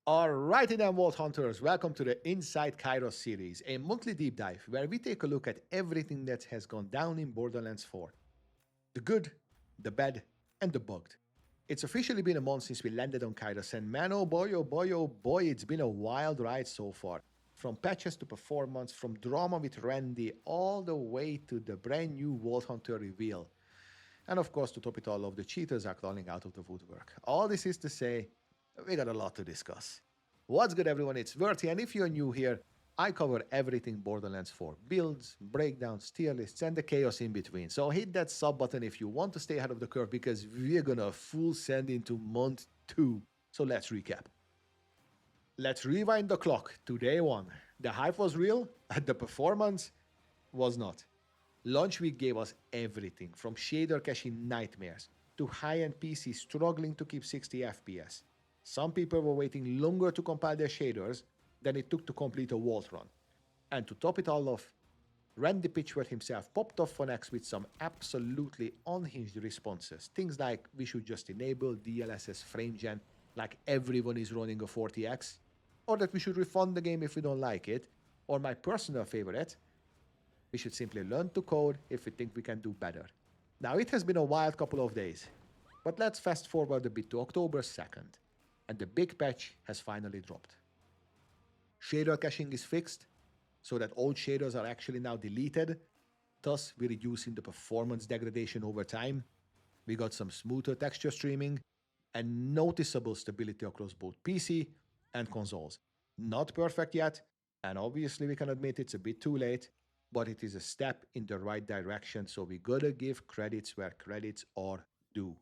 Alrighty then, Vault Hunters, welcome to the Inside Kairos series, a monthly deep dive where we take a look at everything that has gone down in Borderlands 4. The good, the bad, and the bugged. It's officially been a month since we landed on Kairos, and man, oh boy, oh boy, oh boy, it's been a wild ride so far. From patches to performance, from drama with Randy, all the way to the brand new Vault Hunter reveal. And of course, to top it all off, the cheaters are crawling out of the woodwork. All this is to say, we got a lot to discuss. What's good, everyone? It's Verti, and if you're new here, I cover everything Borderlands 4. Builds, breakdowns, tier lists, and the chaos in between. So hit that sub button if you want to stay ahead of the curve, because we're gonna full send into month 2. So let's recap. Let's rewind the clock to day 1. The hype was real, the performance was not. Launch week gave us everything, from shader caching nightmares to high-end PCs struggling to keep 60 FPS. Some people were waiting longer to compile their shaders than it took to complete a vault run. And to top it all off, Randy Pitchford himself popped off on X with some absolutely unhinged responses. Things like we should just enable DLSS frame gen like everyone is running a 40X, or that we should refund the game if we don't like it, or my personal favorite, we should simply learn to code if we think we can do better. Now, it has been a wild couple of days, but let's fast forward a bit to October 2nd. And the big patch has finally dropped. Shader caching is fixed, so that old shaders are actually now deleted, thus we're reducing the performance degradation over time. We got some smoother texture streaming, and noticeable stability across both PC and consoles. Not perfect yet, and obviously we can admit it's a bit too late, but it is a step in the right direction, so we gotta give credits where credits are due.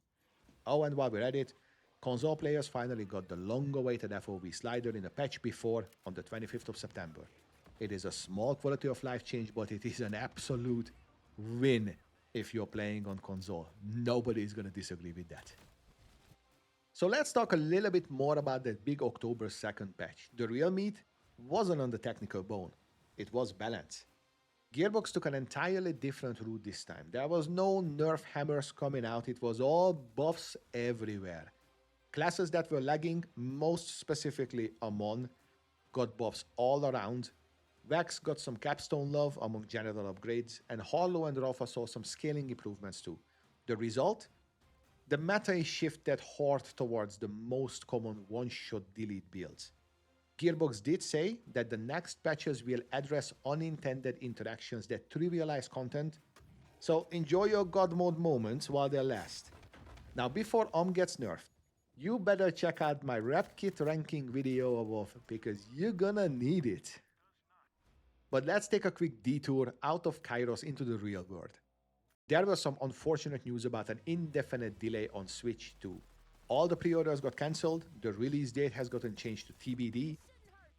Oh, and while we're at it, console players finally got the long-awaited FOV slider in a patch before on the 25th of September. It is a small quality of life change, but it is an absolute win if you're playing on console. Nobody is going to disagree with that. So let's talk a little bit more about that big October 2nd patch. The real meat wasn't on the technical bone. It was balance. Gearbox took an entirely different route this time. There was no nerf hammers coming out. It was all buffs everywhere. Classes that were lagging, most specifically Amon, got buffs all around. Vex got some capstone love among general upgrades, and Harlow and Rafa saw some scaling improvements too. The result? The meta is shifted hard towards the most common one-shot delete builds. Gearbox did say that the next patches will address unintended interactions that trivialize content, so enjoy your god mode moments while they last. Now, before gets nerfed, you better check out my rep kit ranking video above, because you're gonna need it. But let's take a quick detour out of Kairos into the real world. There was some unfortunate news about an indefinite delay on Switch 2. All the pre-orders got cancelled, the release date has gotten changed to TBD.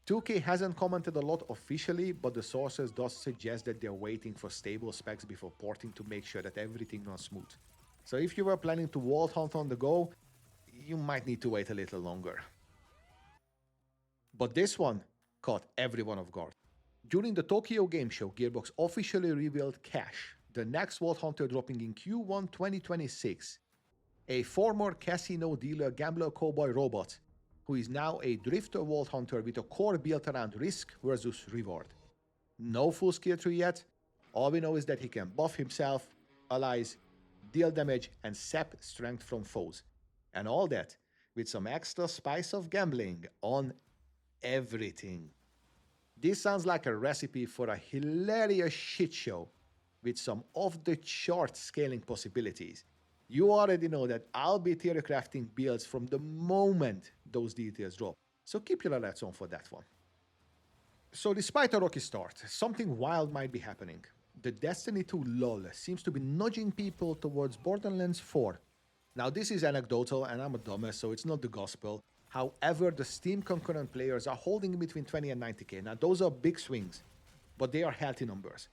2K hasn't commented a lot officially, but the sources does suggest that they're waiting for stable specs before porting to make sure that everything runs smooth. So if you were planning to vault hunt on the go, you might need to wait a little longer. But this one caught everyone off guard. During the Tokyo Game Show, Gearbox officially revealed Cash, the next Vault Hunter dropping in Q1 2026. A former casino dealer gambler cowboy robot, who is now a drifter Vault Hunter with a core built around risk versus reward. No full skill tree yet. All we know is that he can buff himself, allies, deal damage, and sap strength from foes. And all that with some extra spice of gambling on everything. This sounds like a recipe for a hilarious shit show with some off-the-chart scaling possibilities. You already know that I'll be theory crafting builds from the moment those details drop, so keep your alerts on for that one. So despite a rocky start, something wild might be happening. The Destiny 2 lull seems to be nudging people towards Borderlands 4. Now, this is anecdotal, and I'm a dumbass, so it's not the gospel. However, the Steam concurrent players are holding between 20 and 90k. Now, those are big swings, but they are healthy numbers.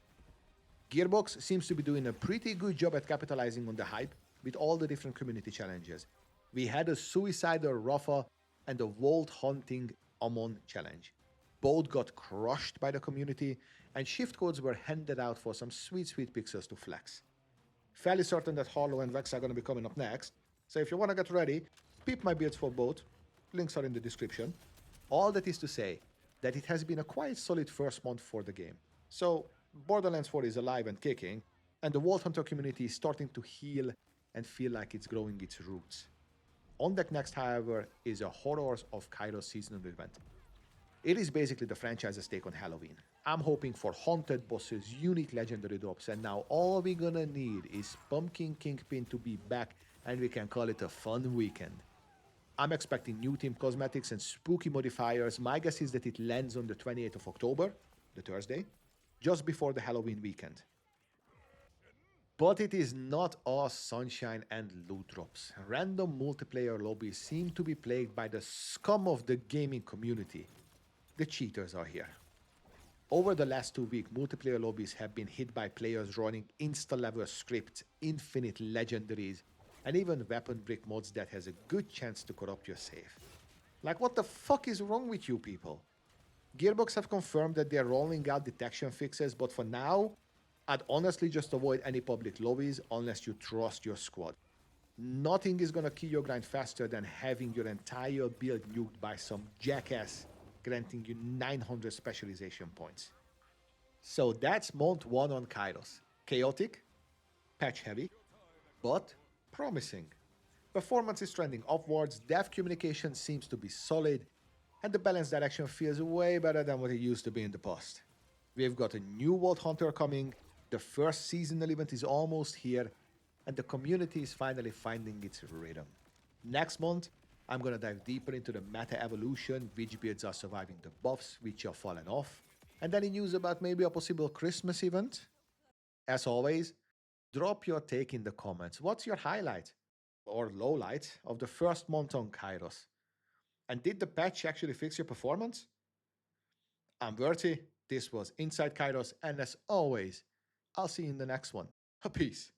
Gearbox seems to be doing a pretty good job at capitalizing on the hype with all the different community challenges. We had a Suicidal Rafa and a Vault Hunting Amon challenge. Both got crushed by the community, and shift codes were handed out for some sweet pixels to flex. Fairly certain that Harlow and Vex are going to be coming up next, so if you want to get ready, peep my builds for both. Links are in the description. All that is to say that it has been a quite solid first month for the game. So, Borderlands 4 is alive and kicking, and the Vault Hunter community is starting to heal and feel like it's growing its roots. On deck next, however, is a Horrors of Kairos seasonal event. It is basically the franchise's take on Halloween. I'm hoping for haunted bosses, unique legendary drops, and now all we're gonna need is Pumpkin Kingpin to be back and we can call it a fun weekend. I'm expecting new team cosmetics and spooky modifiers. My guess is that it lands on the 28th of October, the Thursday, just before the Halloween weekend. But it is not all sunshine and loot drops. Random multiplayer lobbies seem to be plagued by the scum of the gaming community. The cheaters are here. Over the last 2 weeks, multiplayer lobbies have been hit by players running insta-level scripts, infinite legendaries, and even weapon brick mods that has a good chance to corrupt your save. Like, what the fuck is wrong with you people? Gearbox have confirmed that they're rolling out detection fixes, but for now, I'd honestly just avoid any public lobbies unless you trust your squad. Nothing is gonna kill your grind faster than having your entire build nuked by some jackass granting you 900 specialization points. So that's month 1 on Kairos. Chaotic, patch heavy, but promising. Performance is trending upwards, dev communication seems to be solid, and the balance direction feels way better than what it used to be in the past. We've got a new Vault Hunter coming, the first seasonal event is almost here, and the community is finally finding its rhythm. Next month, I'm gonna dive deeper into the meta evolution, which builds are surviving the buffs, which are falling off, and any news about maybe a possible Christmas event. As always, drop your take in the comments. What's your highlight or lowlight of the first month on Kairos? And did the patch actually fix your performance? I'm Bertie, this was Inside Kairos, and as always, I'll see you in the next one. Peace.